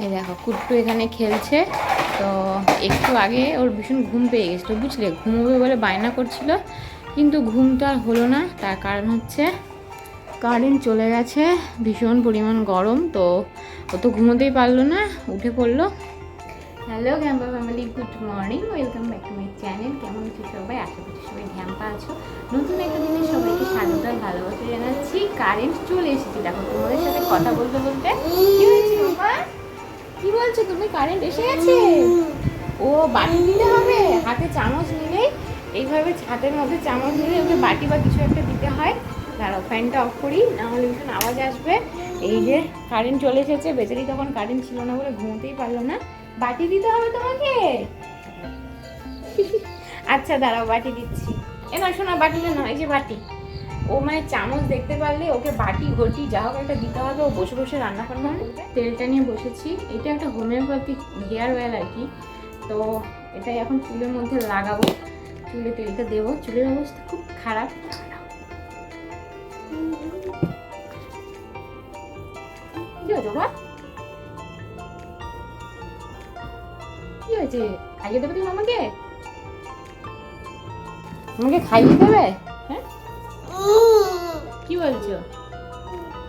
এই দেখো কুট্টু এখানে খেলছে। তো একটু আগে ওর ভীষণ ঘুম পেয়ে গেছিলো, বুঝলে, ঘুমোবে বলে বায়না করছিল, কিন্তু ঘুমটা আর হলো না। তার কারণ হচ্ছে কারেন্ট চলে গেছে, ভীষণ পরিমাণ গরম, তো ও তো ঘুমোতেই পারলো না, উঠে পড়লো। হ্যালো ঘ্যাম্পা family, good morning, welcome back to my channel. কেমন আছো সবাই? আশা করছি সবাই ঘ্যাম্পা আছো। নতুন একটা দিনে সবাইকে স্বাগত আর ভালোবাসা জানাচ্ছি। কারেন্ট চলে এসেছে, দেখো তোমাদের সাথে কথা বলতে বলতে। কি হয়েছে বাবা? কি বলছো তুমি? কারেন্ট এসে গেছে? ও বাটি দিতে হবে, হাতে চামচ নিলেই এইভাবে হাতের মধ্যে চামচ নিলে ওকে বাটি বা কিছু একটা দিতে হয়। দাঁড়াও ফ্যানটা অফ করি, নাহলে ভীষণ আওয়াজ আসবে। এই যে কারেন্ট চলে এসেছে, বেচারি তখন কারেন্ট ছিল না বলে ঘুমোতেই পারলো না। বাটি দিতে হবে তোমাকে। আচ্ছা দাঁড়াও বাটি দিচ্ছি। এ না শোনা, বাটিটা না, এই যে বাটি। ও মানে চামচ দেখতে পারলে ওকে বাটি ঘটি যা হোক একটা দিতে হবে। ও বসে বসে রান্না করবে। তেলটা নিয়ে বসেছি, এটা একটা হোমিওপ্যাথিক হেয়ার অয়েল আর কি। তো এটাই এখন চুলের মধ্যে লাগাবো, চুলে তেলটা দেবো। চুলের অবস্থা খুব খারাপ। কি হয়েছে বাবা? কি হয়েছে? খাইয়ে দেবে তুমি আমাকে? আমাকে খাইয়ে দেবে? হ্যাঁ কি বলছো?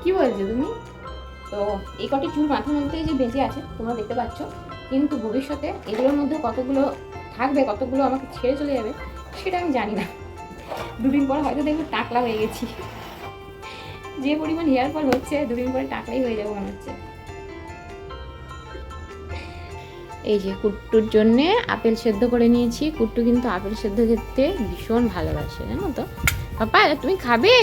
কি বলছো তুমি? তো এই কটি চুল মাথার মধ্যে যে বেঁচে আছে তোমরা দেখতে পাচ্ছ, কিন্তু ভবিষ্যতে এগুলোর মধ্যে কতগুলো থাকবে, কতগুলো আমাকে ছেড়ে চলে যাবে সেটা আমি জানি না। দুদিন পর হয়তো দেখবে টাকলা হয়ে গেছি। যে পরিমাণ হেয়ার ফল হচ্ছে, দুদিন পরে টাকলাই হয়ে যাবো মনে হচ্ছে। এই যে কুট্টুর জন্যে আপেল সেদ্ধ করে নিয়েছি। কুট্টু কিন্তু আপেল সেদ্ধ খেতে ভীষণ ভালোবাসে, জানো তো। পাপা তুমি খাবে?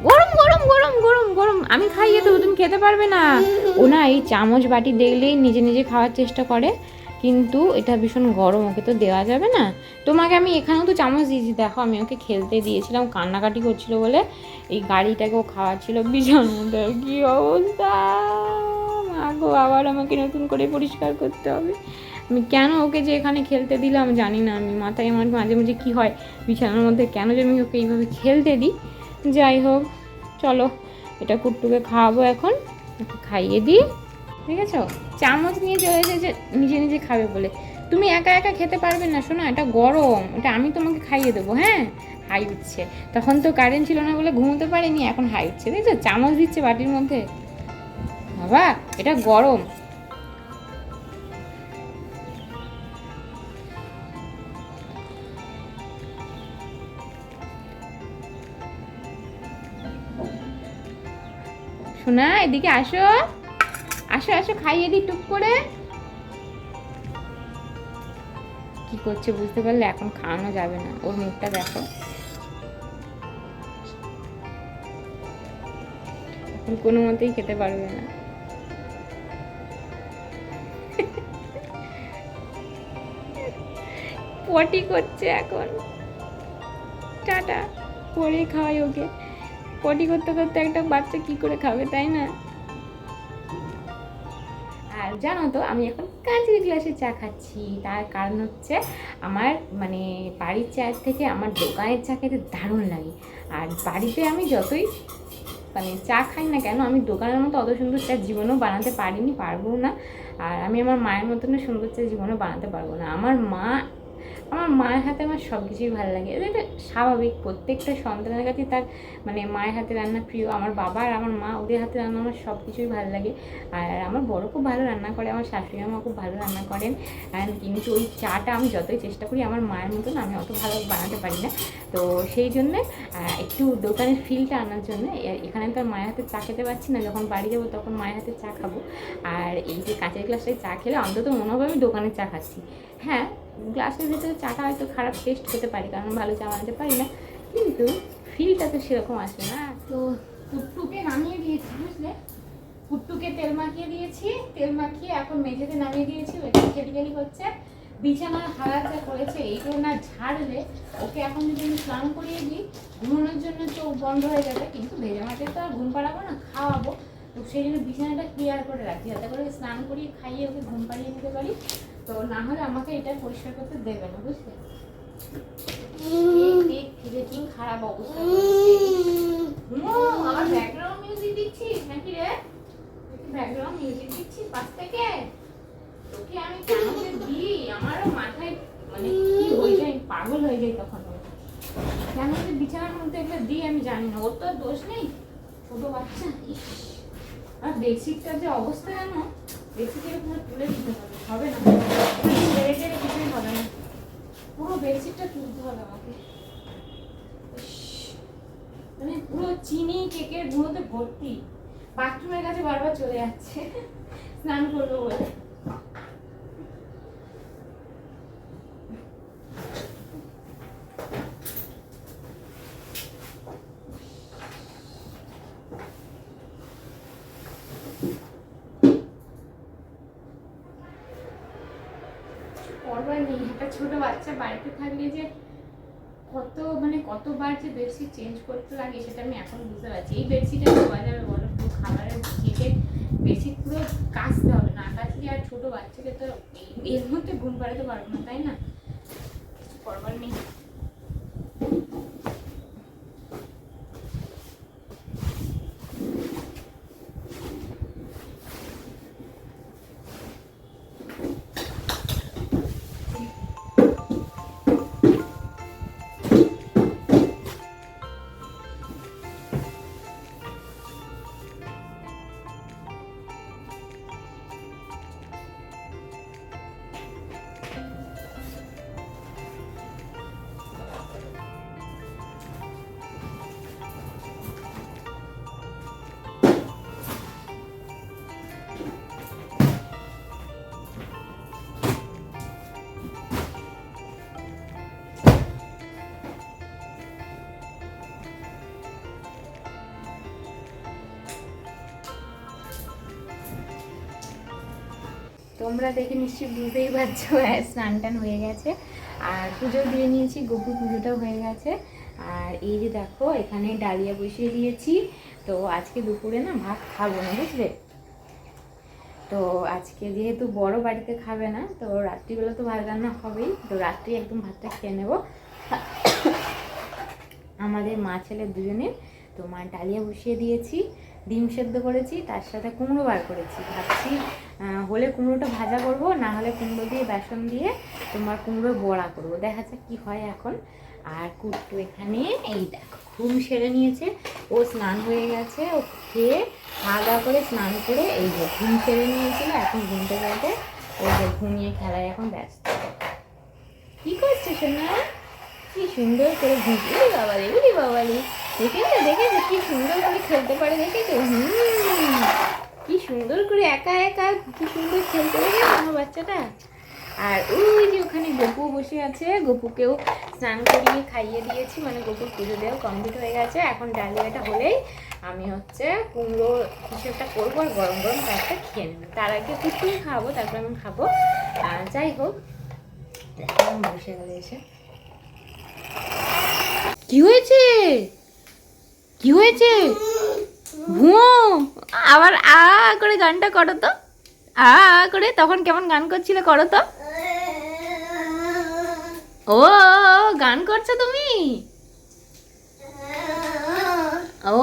গরম গরম গরম গরম গরম, আমি খাইয়ে দেবো, তুমি খেতে পারবে না। ও না এই চামচ বাটি দেখলেই নিজে নিজে খাওয়ার চেষ্টা করে, কিন্তু এটা ভীষণ গরম, ওকে তো দেওয়া যাবে না। তোমাকে আমি এখানেও তো চামচ দিয়েছি, দেখো আমি ওকে খেলতে দিয়েছিলাম, কান্নাকাটি করছিল বলে এই গাড়িটাকে ও খাওয়াচ্ছিল। ভীষণ কি অবস্থা, মাগো আবার আমাকে নতুন করে পরিষ্কার করতে হবে। আমি কেন ওকে যে এখানে খেলতে দিলাম জানি না। আমি মাথায় আমার মাঝে মাঝে কী হয়, বিছানার মধ্যে কেন যে আমি ওকে এইভাবে খেলতে দিই। যাই হোক, চলো এটা কুট্টুকে খাওয়াবো এখন, ওকে খাইয়ে দিই। ঠিক আছে, চামচ নিয়ে চলে এসেছে নিজে নিজে খাবে বলে। তুমি একা একা খেতে পারবে না শোনা, এটা গরম, এটা আমি তোমাকে খাইয়ে দেবো। হ্যাঁ, হাই উঠছে, তখন তো কারেন্ট ছিল না বলে ঘুমোতে পারিনি, এখন হাই উঠছে, দেখছো চামচ দিচ্ছে বাটির মধ্যে। বাবা এটা গরম। শোনা এদিকে আসো, আসো আসো, খাইয়ে দিই টুক করে। কি করছে বুঝতে পারলে? এখন খাওয়ানো যাবে না, ওর মুখটা দেখো, এখন কোনো মতেই খেতে পারবে না। পটি করছে এখন, টাটা, পরে খাওয়াই ওকে। পটি করতে করতে একটা বাচ্চা কি করে খাবে, তাই না? আর জানো তো আমি এখন কাঁচের গ্লাসে চা খাচ্ছি, তার কারণ হচ্ছে আমার মানে বাড়ির চায়ের থেকে আমার দোকানের চা খেতে দারুণ লাগে। আর বাড়িতে আমি যতই মানে চা খাই না কেন, আমি দোকানের মতো অত সুন্দর চা জীবনেও বানাতে পারিনি, পারবো না। আর আমি আমার মায়ের মতন সুন্দর চা জীবনেও বানাতে পারবো না। আমার মায়ের হাতে আমার সব কিছুই ভালো লাগে, এটা স্বাভাবিক, প্রত্যেকটা সন্তানের কাছে তার মানে মায়ের হাতে রান্না প্রিয়। আমার বাবা আর আমার মা, ওদের হাতে রান্না আমার সব কিছুই ভালো লাগে। আর আমার বড় খুব ভালো রান্না করে, আমার শাশুড়ি মা খুব ভালো রান্না করেন। কিন্তু ওই চাটা আমি যতই চেষ্টা করি আমার মায়ের মতন আমি অত ভালো বানাতে পারি না। তো সেই জন্যে একটু দোকানের ফিলটা আনার জন্য এখানে তো আর মায়ের হাতে চা খেতে পারছি না, যখন বাড়ি যাবো তখন মায়ের হাতে চা খাবো। আর এই যে কাঁচের গ্লাসটায় চা খেলে অন্তত মনে হবে আমি দোকানের চা খাচ্ছি। হ্যাঁ, গ্লাসের ভেতরে চাটা হয়তো খারাপ টেস্ট হতে পারে, কারণ ভালো চা বানাতে পারি না, কিন্তু ফিলটা তো সেরকম আসে না। তো কুট্টুকে নামিয়ে দিয়েছি, বুঝলে, কুট্টুকে তেল মাখিয়ে দিয়েছি, তেল মাখিয়ে এখন মেঝেতে নামিয়ে দিয়েছি, ওটা খেলি হচ্ছে। বিছানার হাওয়া যা করেছে এইগুলো না ঝাড়লে ওকে এখন যদি আমি স্নান করিয়ে দিই, ঘুমানোর জন্য চোখ বন্ধ হয়ে যাবে, কিন্তু ভেজা মাঠে তো আর ঘুম পাড়াবো না, খাওয়াবো। তো সেই জন্য বিছানাটা ক্লিয়ার করে রাখি, যাতে করে স্নান করিয়ে খাইয়ে ওকে ঘুম পাড়িয়ে নিতে পারি। তো না হলে আমাকে এটা পরিষ্কার করতে দেবে না, বুঝলে। কি খারাপ অবস্থা, আমার ব্যাকগ্রাউন্ড মিউজিক দিচ্ছিস নাকি রে? ব্যাকগ্রাউন্ড মিউজিক দিচ্ছিস পাশ থেকে? ওকে আমি কেন যে দিই আমারও মাথায় মানে কি হয়ে যায়, পাগল হয়ে যায় তখন। কেন যে বিছানার মধ্যে এগুলো দিই আমি জানি না, ওর তো আর দোষ নেই, ছোট বাচ্চা। আর বেডশিটটা যে অবস্থা জানো, বেডশিটের পুরো তুলে দিতে হবে, হবে না ছেড়ে ছেড়ে কিছুই হবে না, পুরো বেডশিটটা তুলতে হবে আমাকে। মানে পুরো চিনি কেকের গুঁড়োতে ভর্তি, বাথরুমের কাছে বারবার চলে যাচ্ছে স্নান করবো বলে। পরবার নেই, একটা ছোট বাচ্চা বাড়িতে থাকলে যে কতবার যে বেডশিট চেঞ্জ করতে লাগে সেটা আমি এখন বুঝতে পারছি। এই বেডশিটে ধোয়া যাবে বলো? পুরো খাবারের কেটে বেডশিট পুরো কাচতে হবে, না কাচলে আর ছোট বাচ্চাকে তো এর মধ্যে ঘুম পাড়াতে পারবো না, তাই না? করবার নেই। তোমরা দেখে নিশ্চয়ই বুঝতেই পারছো, স্নান টান হয়ে গেছে আর পুজো দিয়ে নিয়েছি, গোপুর পুজোটাও হয়ে গেছে। আর এই যে দেখো এখানে ডালিয়া বসিয়ে দিয়েছি। তো আজকে দুপুরে না ভাত খাবো না, বুঝলে? তো আজকে যেহেতু বড় বাড়িতে খাবে না, তো রাত্রিবেলা তো ভাত রান্না হবেই, তো রাত্রি একদম ভাতটা খেয়ে নেবো আমাদের মা ছেলে দুজনে। তো মা ডালিয়া বসিয়ে দিয়েছি, ডিম সেদ্ধ করেছি, তার সাথে কুমড়ো বার করেছি। ভাবছি হলে কুমড়োটা ভাজা করব, না হলে কুমড়ো দিয়ে বেসন দিয়ে তোমার কুমড়ো বড়া করব, দেখা যাক কী হয় এখন। আর কুট্টু এখানে এই দেখো ঘুম সেরে নিয়েছে, ও স্নান হয়ে গেছে, ও খেয়ে খাওয়া দাওয়া করে স্নান করে এই যে ঘুম সেরে নিয়েছিল, এখন ঘুমতে গেছে, ও যে ঘুমিয়ে খেলায় এখন ব্যস্ত। কী করছে সোনা? কি সুন্দর করে ঘুমিয়ে বাবারে, উলি বাবারে, দেখেছো দেখেছো কি সুন্দর করে খেলতে পারে, দেখেছো? কি সুন্দর করে একা একা কি সুন্দর খেলতে পারে আমার বাচ্চাটা। আর ওই যে ওখানে গপু বসে আছে, গপুকেও স্নান করিয়ে খাইয়ে দিয়েছি, মানে গপুর পুজো দেওয়া কমপ্লিট হয়ে গেছে। এখন ডালিয়াটা হলেই আমি হচ্ছে কুমড়ো কিছু একটা করবো আর গরম গরম একটা খেয়ে নেবো। তার আগে কুটুম খাবো, তারপর আমি খাবো। যাই হোক, বসে গেলে এসে কি হয়েছে? কি হয়েছে? ঘুম আবার আ করে গানটা করো তো, আ করে তখন কেমন গান করছিলে করো তো। ও গান করছো তুমি? ও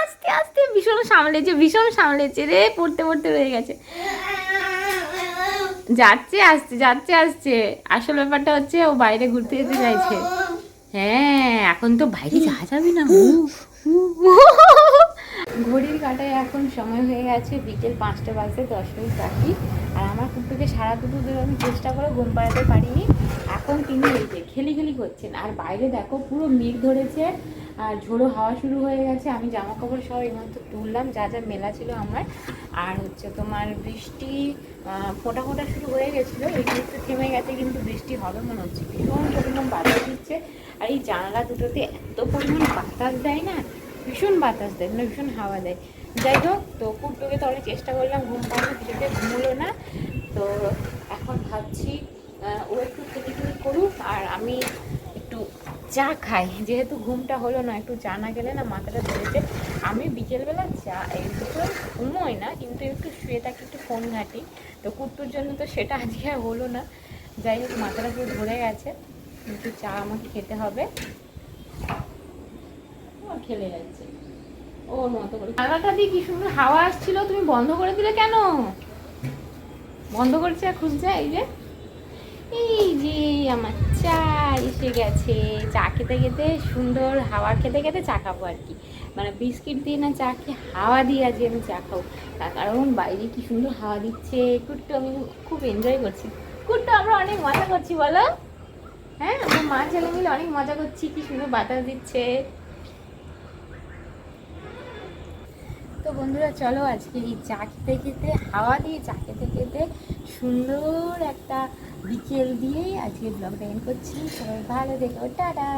আস্তে আস্তে ভীষণ সামলেছে, ভীষণ সামলেছে রে, পড়তে পড়তে রয়ে গেছে, যাচ্ছে আসছে যাচ্ছে আসছে। আসল ব্যাপারটা হচ্ছে ও বাইরে ঘুরতে যেতে চাইছে। হ্যাঁ এখন তো বাইরে যাওয়া যাবে না। ঘড়ির কাঁটায় এখন সময় হয়ে গেছে বিকেল 5টা বাজতে 10 মিনিট বাকি। আর আমার কুকুরকে সারা দুপুর ধরে আমি চেষ্টা করে ঘুম পাড়াতে পারিনি, এখন তিনি খেলি খেলি করছেন। আর বাইরে দেখো পুরো মেঘ ধরেছে আর ঝোড়ো হাওয়া শুরু হয়ে গেছে। আমি জামা কাপড় সব এইমাত্র তুললাম, যা যা মেলা ছিল আমার। আর হচ্ছে তোমার বৃষ্টি ফোঁটা ফোঁটা শুরু হয়ে গেছিলো, এই একটু থেমে গেছে, কিন্তু বৃষ্টি হবে মনে হচ্ছে। ভীষণ পরিমাণ বাতাস দিচ্ছে, আর এই জানালা দুটোতে এত পরিমাণ বাতাস দেয় না, ভীষণ বাতাস দেয়, মানে ভীষণ হাওয়া দেয়। যাই হোক, তো কুট্টুকে তো অনেক চেষ্টা করলাম ঘুম পাড়ানো, কিছুতে ঘুমলো না। তো এখন ভাবছি ও একটু খেলি করুক আর আমি একটু চা খাই, যেহেতু ঘুমটা হলো না, একটু চা না গেলে না মাথাটা ধরেছে। আমি বিকেলবেলা চা এই দুপুরে ঘুমোই না, কিন্তু একটু শুয়ে থাকি, একটু ফোন ঘাঁটি। তো কুট্টুর জন্য তো সেটা আজকে হলো না। যাই হোক, মাথাটা পুরো ধরে গেছে, একটু চা আমাকে খেতে হবে। ও খেলে যাচ্ছে ওর মতো করে। জানলাটা দিয়ে কি সুন্দর হাওয়া আসছিল, তুমি বন্ধ করে দিলে কেন? বন্ধ করছে আর খুঁজছে। এই যে আমার চা এসে গেছে। চা খেতে খেতে সুন্দর হাওয়া খেতে খেতে চা খাবো আর কি, মানে বিস্কিট দিয়ে না চা খেয়ে হাওয়া দিয়ে আজকে আমি চা খাবো। তার কারণ বাইরে কি সুন্দর হাওয়া দিচ্ছে। কুট্টু আমি খুব এনজয় করছি। কুট্টু আমরা অনেক মজা করছি বলো। হ্যাঁ আমরা মা ছেলে মিলে অনেক মজা করছি, কি সুন্দর বাতাস দিচ্ছে। তো বন্ধুরা চলো আজকে এই চা খেতে খেতে হাওয়া দিয়ে চা খেতে খেতে সুন্দর একটা বিকেল দিয়ে আজকে ব্লগটা এন্ড করছি। সবাই ভালো দেখো, টাটা।